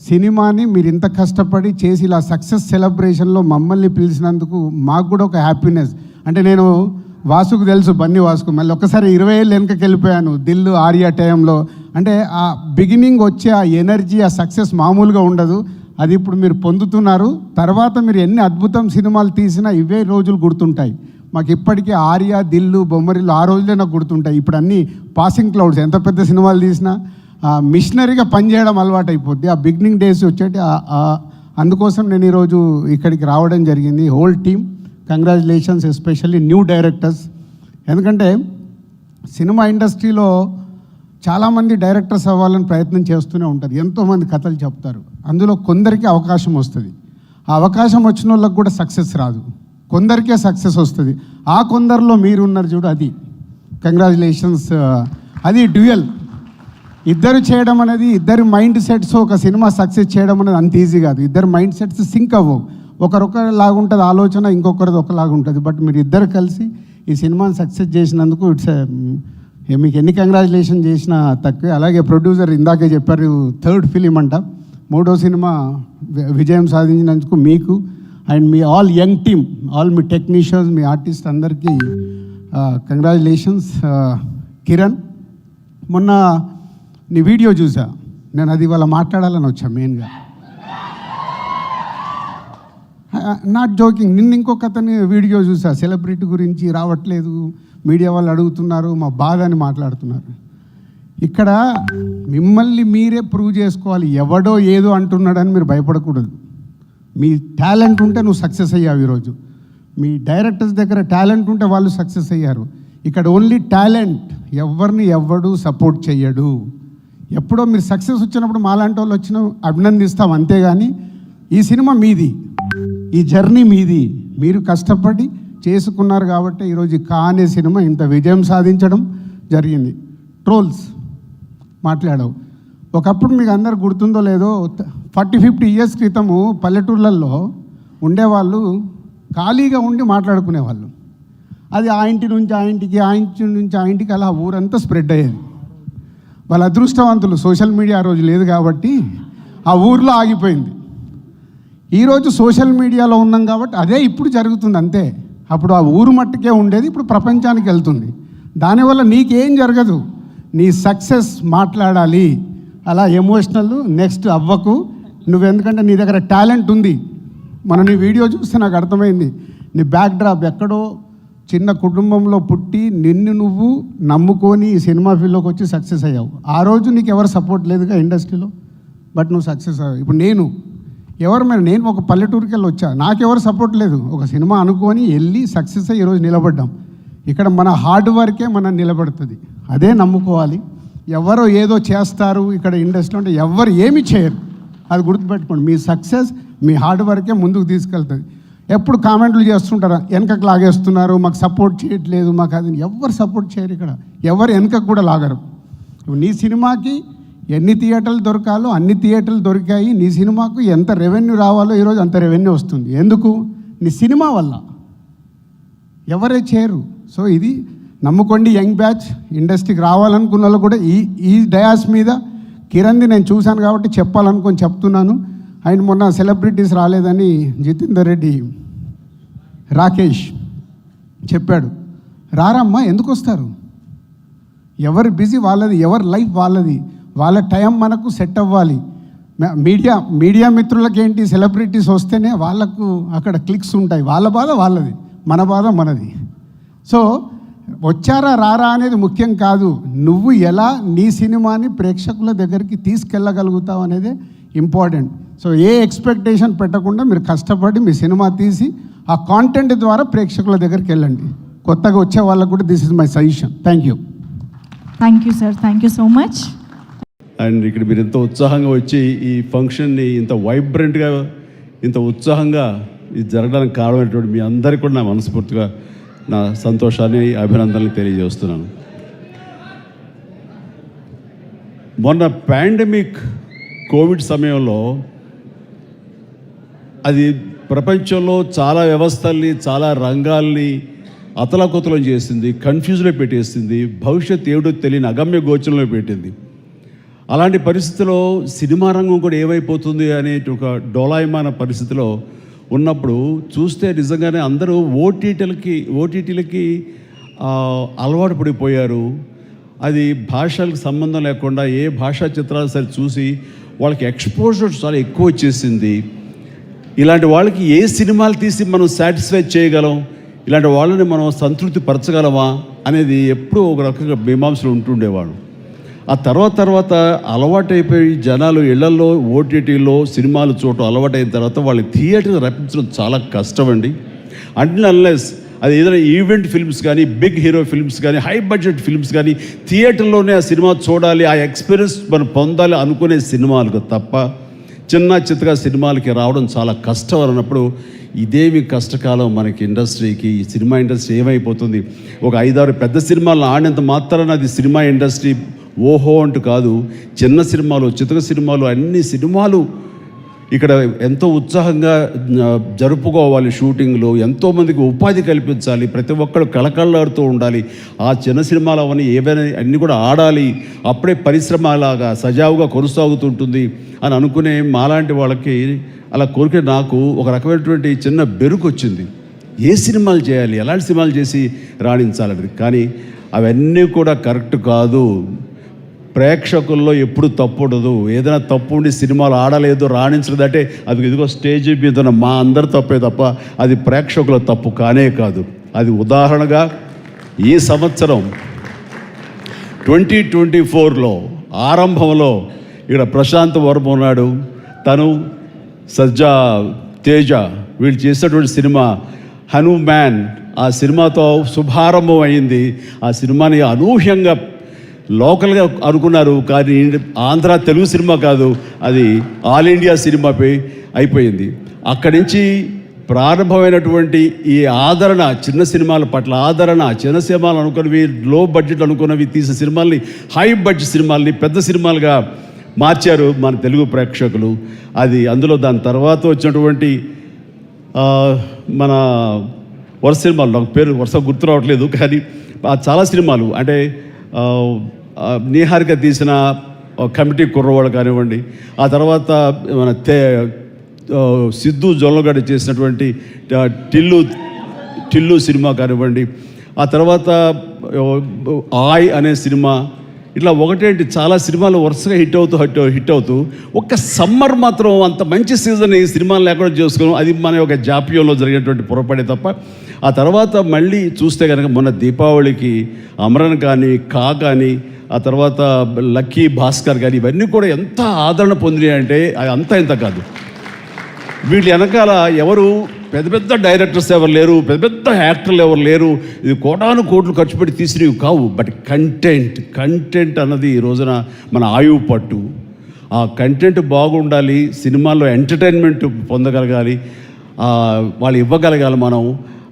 సినిమాని మీరు ఇంత కష్టపడి చేసి ఇలా సక్సెస్ సెలబ్రేషన్లో మమ్మల్ని పిలిచినందుకు మాకు కూడా ఒక హ్యాపీనెస్. అంటే నేను వాసుకు తెలుసు, బన్నీ వాసుకు, మళ్ళీ ఒక్కసారి 20 ఏళ్ళు వెనకకి వెళ్ళిపోయాను దిల్లు ఆర్యా టైంలో. అంటే ఆ బిగినింగ్ వచ్చే ఆ ఎనర్జీ, ఆ సక్సెస్ మామూలుగా ఉండదు. అది ఇప్పుడు మీరు పొందుతున్నారు. తర్వాత మీరు ఎన్ని అద్భుతం సినిమాలు తీసినా ఇవే రోజులు గుర్తుంటాయి మాకు. ఇప్పటికీ ఆర్యా, దిల్లు, బొమ్మరిల్లు ఆ రోజులే నాకు గుర్తుంటాయి. ఇప్పుడు అన్నీ పాసింగ్ క్లౌడ్స్. ఎంత పెద్ద సినిమాలు తీసినా మిషనరీగా పనిచేయడం అలవాటు అయిపోద్ది. ఆ బిగినింగ్ డేస్ వచ్చేటి అందుకోసం నేను ఈరోజు ఇక్కడికి రావడం జరిగింది. Whole team congratulations, especially new directors. ఎందుకంటే సినిమా ఇండస్ట్రీలో చాలామంది డైరెక్టర్స్ అవ్వాలని ప్రయత్నం చేస్తూనే ఉంటారు. ఎంతోమంది కథలు చెప్తారు. అందులో కొందరికి అవకాశం వస్తుంది. ఆ అవకాశం వచ్చిన వాళ్ళకి కూడా సక్సెస్ రాదు. కొందరికే సక్సెస్ వస్తుంది. ఆ కొందరిలో మీరున్నారు చూడు, అది కంగ్రాచులేషన్స్. అది డ్యూయల్. ఇద్దరు చేయడం అనేది, ఇద్దరు మైండ్ సెట్స్ ఒక సినిమా సక్సెస్ చేయడం అనేది అంత ఈజీ కాదు. ఇద్దరు మైండ్ సెట్స్ సింక్ అవ్వవు. ఒకరొకలాగా ఉంటుంది ఆలోచన, ఇంకొకరిది ఒకలాగా ఉంటుంది. బట్ మీరు ఇద్దరు కలిసి ఈ సినిమాని సక్సెస్ చేసినందుకు మీకు ఎన్ని కంగ్రాచులేషన్ చేసినా తక్కువే. అలాగే ప్రొడ్యూసర్ ఇందాకే చెప్పారు, 3rd ఫిలిం అంట, 3వ సినిమా విజయం సాధించినందుకు మీకు and me all young team, all me technicians, me artist అందరికీ కంగ్రాచులేషన్స్. కిరణ్, మొన్న నీ వీడియో చూసా నేను, అది ఇవాళ మాట్లాడాలని వచ్చా మెయిన్గా. Not joking. నిన్న ఇంకొక అతని వీడియో చూసా, సెలబ్రిటీ గురించి రావట్లేదు, మీడియా వాళ్ళు అడుగుతున్నారు, మా బాధ అని మాట్లాడుతున్నారు. ఇక్కడ మిమ్మల్ని మీరే ప్రూవ్ చేసుకోవాలి. ఎవడో ఏదో అంటున్నాడని మీరు భయపడకూడదు. మీ టాలెంట్ ఉంటే నువ్వు సక్సెస్ అయ్యావు. ఈరోజు మీ డైరెక్టర్స్ దగ్గర టాలెంట్ ఉంటే వాళ్ళు సక్సెస్ అయ్యారు. ఇక్కడ ఓన్లీ టాలెంట్. ఎవరిని ఎవడు సపోర్ట్ చెయ్యడు. ఎప్పుడో మీరు సక్సెస్ వచ్చినప్పుడు మాలాంటి వాళ్ళు వచ్చిన అభినందిస్తాం, అంతేగాని ఈ సినిమా మీది, ఈ జర్నీ మీది. మీరు కష్టపడి చేసుకున్నారు కాబట్టి ఈరోజు కా అనే సినిమా ఇంత విజయం సాధించడం జరిగింది. ట్రోల్స్ మాట్లాడావు. ఒకప్పుడు మీకు అందరు గుర్తుందో లేదో, 40-50 ఇయర్స్ క్రితము పల్లెటూర్లలో ఉండేవాళ్ళు ఖాళీగా ఉండి మాట్లాడుకునేవాళ్ళు. అది ఆ ఇంటి నుంచి ఆ ఇంటికి, ఆ ఇంటి నుంచి ఆ ఇంటికి, అలా ఊరంతా స్ప్రెడ్ అయ్యేది. వాళ్ళ అదృష్టవంతులు, సోషల్ మీడియా ఆ రోజు లేదు కాబట్టి ఆ ఊర్లో ఆగిపోయింది. ఈరోజు సోషల్ మీడియాలో ఉన్నాం కాబట్టి అదే ఇప్పుడు జరుగుతుంది అంతే. అప్పుడు ఆ ఊరు మట్టుకే ఉండేది, ఇప్పుడు ప్రపంచానికి వెళ్తుంది. దానివల్ల నీకేం జరగదు. నీ సక్సెస్ మాట్లాడాలి. అలా ఎమోషనల్ నెక్స్ట్ అవ్వకు నువ్వు, ఎందుకంటే నీ దగ్గర టాలెంట్ ఉంది. మన నీ వీడియో చూస్తే నాకు అర్థమైంది. నీ బ్యాక్ డ్రాప్ ఎక్కడో చిన్న కుటుంబంలో పుట్టి నిన్ను నువ్వు నమ్ముకొని ఈ సినిమా ఫీల్డ్లోకి వచ్చి సక్సెస్ అయ్యావు. ఆ రోజు నీకు ఎవరు సపోర్ట్ లేదుగా ఇండస్ట్రీలో, బట్ నువ్వు సక్సెస్ అయ్యావు. ఇప్పుడు నేను ఒక పల్లెటూరుకి వెళ్ళి వచ్చా, నాకెవరు సపోర్ట్ లేదు. ఒక సినిమా అనుకొని వెళ్ళి సక్సెస్ అయ్యి ఈరోజు నిలబడ్డాం. ఇక్కడ మన హార్డ్ వర్కే మనం నిలబడుతుంది. అదే నమ్ముకోవాలి. ఎవరో ఏదో చేస్తారు ఇక్కడ ఇండస్ట్రీలో అంటే ఎవరు ఏమి చేయరు. అది గుర్తుపెట్టుకోండి. మీ సక్సెస్ మీ హార్డ్ వర్కే ముందుకు తీసుకెళ్తుంది. ఎప్పుడు కామెంట్లు చేస్తుంటారు, వెనకకు లాగేస్తున్నారు, మాకు సపోర్ట్ చేయట్లేదు, మాకు అది. ఎవరు సపోర్ట్ చేయరు ఇక్కడ, ఎవరు వెనకకు కూడా లాగరు. నీ సినిమాకి ఎన్ని థియేటర్లు దొరకాలో అన్ని థియేటర్లు దొరికాయి. నీ సినిమాకు ఎంత రెవెన్యూ రావాలో ఈరోజు అంత రెవెన్యూ వస్తుంది. ఎందుకు? నీ సినిమా వల్ల. ఎవరే చేయరు. సో ఇది నమ్ముకోండి. యంగ్ బ్యాచ్ ఇండస్ట్రీకి రావాలనుకున్న వాళ్ళు కూడా ఈ డయాస్ మీద కిరణ్ది నేను చూశాను కాబట్టి చెప్పాలనుకొని చెప్తున్నాను. ఆయన మొన్న సెలబ్రిటీస్ రాలేదని జితేందర్ రెడ్డి, రాకేష్ చెప్పాడు. రారమ్మా, ఎందుకు వస్తారు? ఎవరి బిజీ వాళ్ళది, ఎవరి లైఫ్ వాళ్ళది. వాళ్ళ టైం మనకు సెట్ అవ్వాలి. మీడియా మిత్రులకి ఏంటి, సెలబ్రిటీస్ వస్తేనే వాళ్ళకు అక్కడ క్లిక్స్ ఉంటాయి. వాళ్ళ బాధ వాళ్ళది, మన బాధ మనది. సో వచ్చారా రారా అనేది ముఖ్యం కాదు. నువ్వు ఎలా నీ సినిమాని ప్రేక్షకుల దగ్గరికి తీసుకెళ్ళగలుగుతావు అనేది ఇంపార్టెంట్. సో ఏ ఎక్స్పెక్టేషన్ పెట్టకుండా మీరు కష్టపడి మీ సినిమా తీసి ఆ కాంటెంట్ ద్వారా ప్రేక్షకుల దగ్గరికి వెళ్ళండి. కొత్తగా వచ్చే వాళ్ళకు కూడా this is my suggestion. Thank you sir. Thank you so much. And ఇక్కడ మీరు ఇంత ఉత్సాహంగా వచ్చి ఈ ఫంక్షన్ని ఇంత వైబ్రెంట్గా, ఇంత ఉత్సాహంగా ఇది జరగడానికి కారణమైనటువంటి మీ అందరికీ కూడా నా మనస్ఫూర్తిగా నా సంతోషాన్ని, అభినందనలు తెలియజేస్తున్నాను. మొన్న పాండమిక్ కోవిడ్ సమయంలో అది ప్రపంచంలో చాలా వ్యవస్థల్ని, చాలా రంగాల్ని అతలాకుతలం చేసింది, కన్ఫ్యూజ్లో పెట్టేసింది, భవిష్యత్ ఏమిటో తెలియని అగమ్య గోచరంలో పెట్టింది. అలాంటి పరిస్థితిలో సినిమా రంగం కూడా ఏమైపోతుంది అనే ఒక డోలాయమాన పరిస్థితిలో ఉన్నప్పుడు చూస్తే నిజంగానే అందరూ ఓటీటీలకి అలవాటు పడిపోయారు. అది భాషలకు సంబంధం లేకుండా ఏ భాషా చిత్రాలు సరే చూసి వాళ్ళకి ఎక్స్పోజర్ చాలా ఎక్కువ వచ్చేసింది. ఇలాంటి వాళ్ళకి ఏ సినిమాలు తీసి మనం సాటిస్ఫై చేయగలం, ఇలాంటి వాళ్ళని మనం సంతృప్తి పరచగలమా అనేది ఎప్పుడూ ఒక రకంగా మీమాంసలు ఉంటుండేవాడు. ఆ తర్వాత అలవాటైపోయి జనాలు ఇళ్లలో ఓటీటీలో సినిమాలు చూడటం అలవాటైన తర్వాత వాళ్ళని థియేటర్కి రప్పించడం చాలా కష్టం అండి. అన్లెస్ అది ఏదైనా ఈవెంట్ ఫిల్మ్స్ కానీ, బిగ్ హీరో ఫిల్మ్స్ కానీ, హై బడ్జెట్ ఫిల్మ్స్ కానీ థియేటర్లోనే ఆ సినిమా చూడాలి, ఆ ఎక్స్పీరియన్స్ మనం పొందాలి అనుకునే సినిమాలకు తప్ప చిన్న సినిమాలకి రావడం చాలా కష్టం అన్నప్పుడు ఇదేమి కష్టకాలం మనకి ఇండస్ట్రీకి. ఈ సినిమా ఇండస్ట్రీ ఏమైపోతుంది, ఒక 5-6 పెద్ద సినిమాలను ఆడినంత మాత్రాన అది సినిమా ఇండస్ట్రీ ఓహో అంటూ కాదు. చిన్న సినిమాలు, సినిమాలు, అన్ని సినిమాలు ఇక్కడ ఎంతో ఉత్సాహంగా జరుపుకోవాలి. షూటింగ్లో ఎంతోమందికి ఉపాధి కల్పించాలి, ప్రతి ఒక్కరు కళకళలాడుతూ ఉండాలి. ఆ చిన్న సినిమాలు అవన్నీ ఏవైనా అన్నీ కూడా ఆడాలి, అప్పుడే పరిశ్రమ అలాగా సజావుగా కొనసాగుతుంటుంది అని అనుకునే మాలాంటి వాళ్ళకి అలా కోరిక నాకు ఒక రకమైనటువంటి చిన్న బెరుకు వచ్చింది. ఏ సినిమాలు చేయాలి, ఎలాంటి సినిమాలు చేసి రాణించాలనేది. కానీ అవన్నీ కూడా కరెక్ట్ కాదు. ప్రేక్షకుల్లో ఎప్పుడు తప్పు ఉండదు. ఏదైనా తప్పు ఉండి సినిమాలు ఆడలేదు, రాణించలేదు అంటే అది ఇదిగో స్టేజ్ మీద మా అందరి తప్పే తప్ప అది ప్రేక్షకుల తప్పు కానే కాదు. అది ఉదాహరణగా ఈ సంవత్సరం 2024లో ఆరంభంలో ఇక్కడ ప్రశాంత్ వర్మ ఉన్నాడు, తను సజ్జా తేజ వీళ్ళు చేసినటువంటి సినిమా హనుమాన్, ఆ సినిమాతో శుభారంభం అయింది. ఆ సినిమాని అనూహ్యంగా లోకల్గా అనుకున్నారు, కానీ ఆంధ్ర తెలుగు సినిమా కాదు, అది ఆల్ ఇండియా సినిమాపై అయిపోయింది. అక్కడి నుంచి ప్రారంభమైనటువంటి ఈ ఆదరణ, చిన్న సినిమాల పట్ల ఆదరణ, చిన్న సినిమాలు అనుకున్నవి, లో బడ్జెట్ అనుకున్నవి తీసిన సినిమాల్ని హై బడ్జెట్ సినిమాల్ని పెద్ద సినిమాలుగా మార్చారు మన తెలుగు ప్రేక్షకులు. అది అందులో దాని తర్వాత వచ్చినటువంటి మన వరుస సినిమాలు, నాకు పేరు వరుస గుర్తు రావట్లేదు, కానీ చాలా సినిమాలు అంటే నీహారిక తీసిన కమిటీ కుర్రవాడు కానివ్వండి, ఆ తర్వాత మన సిద్ధు జొల్లగడ్డ చేసినటువంటి టిల్లు సినిమా కానివ్వండి, ఆ తర్వాత ఆయ్ అనే సినిమా, ఇట్లా ఒకటేంటి చాలా సినిమాలు వరుసగా హిట్ అవుతూ ఒక్క సమ్మర్ మాత్రం అంత మంచి సీజన్ ఈ సినిమాలు లేకుండా చేసుకోవడం అది మన ఒక జాప్యంలో జరిగేటువంటి పొరపడే తప్ప. ఆ తర్వాత మళ్ళీ చూస్తే కనుక మొన్న దీపావళికి అమరన్ కానీ, కానీ, ఆ తర్వాత లక్కీ భాస్కర్ కానీ ఇవన్నీ కూడా ఎంత ఆదరణ పొందినాయి అంటే అంతా ఇంత కాదు. వీళ్ళ వెనకాల ఎవరు పెద్ద డైరెక్టర్స్ ఎవరు లేరు, పెద్ద యాక్టర్లు ఎవరు లేరు, ఇది కోటాను కోట్లు ఖర్చు పెట్టి తీసినవి కావు. బట్ కంటెంట్ అన్నది ఈ రోజున మన ఆయువు పట్టు. ఆ కంటెంట్ బాగుండాలి, సినిమాల్లో ఎంటర్టైన్మెంట్ పొందగలగాలి, వాళ్ళు ఇవ్వగలగాలి. మనం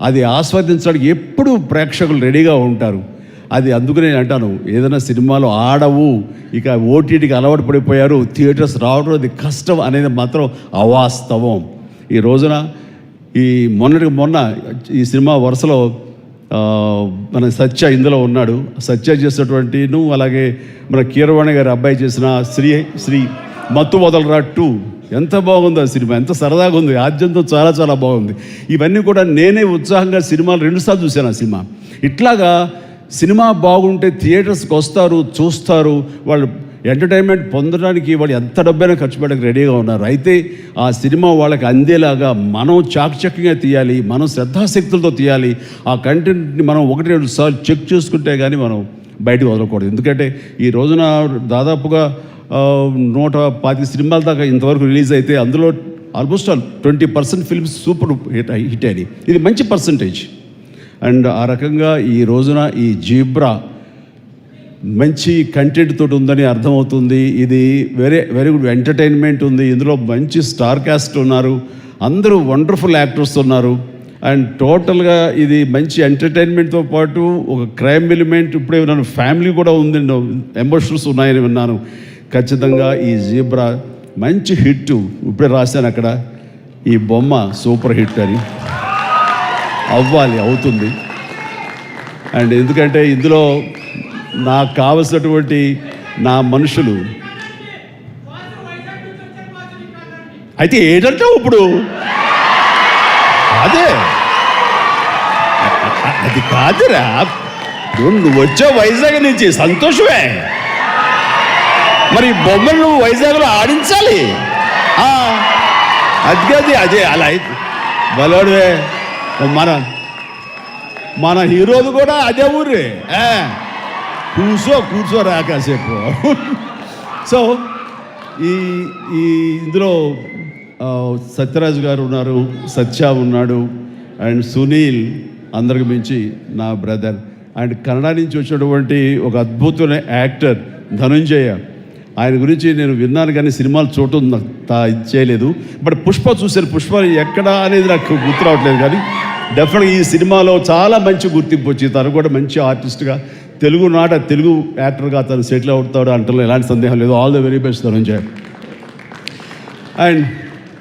అది ఆస్వాదించడానికి ఎప్పుడు ప్రేక్షకులు రెడీగా ఉంటారు. అది అందుకనే అంటాను, ఏదైనా సినిమాలు ఆడవు, ఇక ఓటీటీకి అలవాటు పడిపోయారు, థియేటర్స్ రావడం అది కష్టం అనేది మాత్రం అవాస్తవం. ఈ రోజున మొన్న ఈ సినిమా వరుసలో మన సత్య ఇందులో ఉన్నాడు. సత్య చేసినటువంటి అలాగే మన కీరవాణి గారి అబ్బాయి చేసిన శ్రీ మత్తు వదలరా 2 ఎంత బాగుంది ఆ సినిమా, ఎంత సరదాగా ఉంది, ఆద్యంతో చాలా చాలా బాగుంది. ఇవన్నీ కూడా నేనే ఉత్సాహంగా సినిమాలు 2 సార్లు చూశాను ఆ సినిమా. ఇట్లాగా సినిమా బాగుంటే థియేటర్స్కి వస్తారు, చూస్తారు, వాళ్ళు ఎంటర్టైన్మెంట్ పొందడానికి వాళ్ళు ఎంత డబ్బైనా ఖర్చు పెట్టడానికి రెడీగా ఉన్నారు. అయితే ఆ సినిమా వాళ్ళకి అందేలాగా మనం చాకచక్యంగా తీయాలి, మనం శ్రద్ధాశక్తులతో తీయాలి. ఆ కంటెంట్ని మనం 1-2 సార్లు చెక్ చేసుకుంటే కానీ మనం బయటకు వదలకూడదు. ఎందుకంటే ఈ రోజున దాదాపుగా 125 సినిమాల దాకా ఇంతవరకు రిలీజ్ అయితే అందులో ఆల్మోస్ట్ 20% ఫిల్మ్స్ సూపర్ హిట్ అయినాయి. ఇది మంచి పర్సంటేజ్. అండ్ ఆ రకంగా ఈ రోజున ఈ జీబ్రా మంచి కంటెంట్ తోటి ఉందని అర్థమవుతుంది. ఇది వెరీ గుడ్ ఎంటర్టైన్మెంట్ ఉంది. ఇందులో మంచి స్టార్ కాస్ట్ ఉన్నారు, అందరూ వండర్ఫుల్ యాక్టర్స్ ఉన్నారు. అండ్ టోటల్గా ఇది మంచి ఎంటర్టైన్మెంట్తో పాటు ఒక క్రైమ్ ఎలిమెంట్, ఇప్పుడే విన్నాను ఫ్యామిలీ కూడా ఉంది, ఎమోషన్స్ ఉన్నాయని విన్నాను. ఖచ్చితంగా ఈ జీబ్రా మంచి హిట్. ఇప్పుడే రాశాను అక్కడ, ఈ బొమ్మ సూపర్ హిట్ అని అవుతుంది. అండ్ ఎందుకంటే ఇందులో నాకు కావలసినటువంటి నా మనుషులు అయితే ఏంటంటావు ఇప్పుడు? అదే అది కాదురా, నువ్వు వచ్చావు వైజాగ్ నుంచి, సంతోషమే. మరి బొమ్మను నువ్వు వైజాగ్లో ఆడించాలి. అదే అలా అయితే బలవాడువే. మన హీరోది కూడా అదే ఊరే. కూర్చోరా కాసేపు. సో ఈ ఇందులో సత్యరాజు గారు ఉన్నారు, సత్య ఉన్నాడు, అండ్ సునీల్, అందరికి మించి నా బ్రదర్, అండ్ కన్నడ నుంచి వచ్చినటువంటి ఒక అద్భుతమైన యాక్టర్ ధనుంజయ. ఆయన గురించి నేను విన్నాను కానీ సినిమాలు చూడటం ఇది చేయలేదు. బట్ పుష్ప చూశాను. పుష్ప ఎక్కడ అనేది నాకు గుర్తు రావట్లేదు, కానీ డెఫినెట్గా ఈ సినిమాలో చాలా మంచి గుర్తింపు వచ్చి తను కూడా మంచి ఆర్టిస్ట్గా, తెలుగు యాక్టర్గా తను సెటిల్ అవుతాడు అంటలో ఎలాంటి సందేహం లేదు. All the very best Dhananjaya. And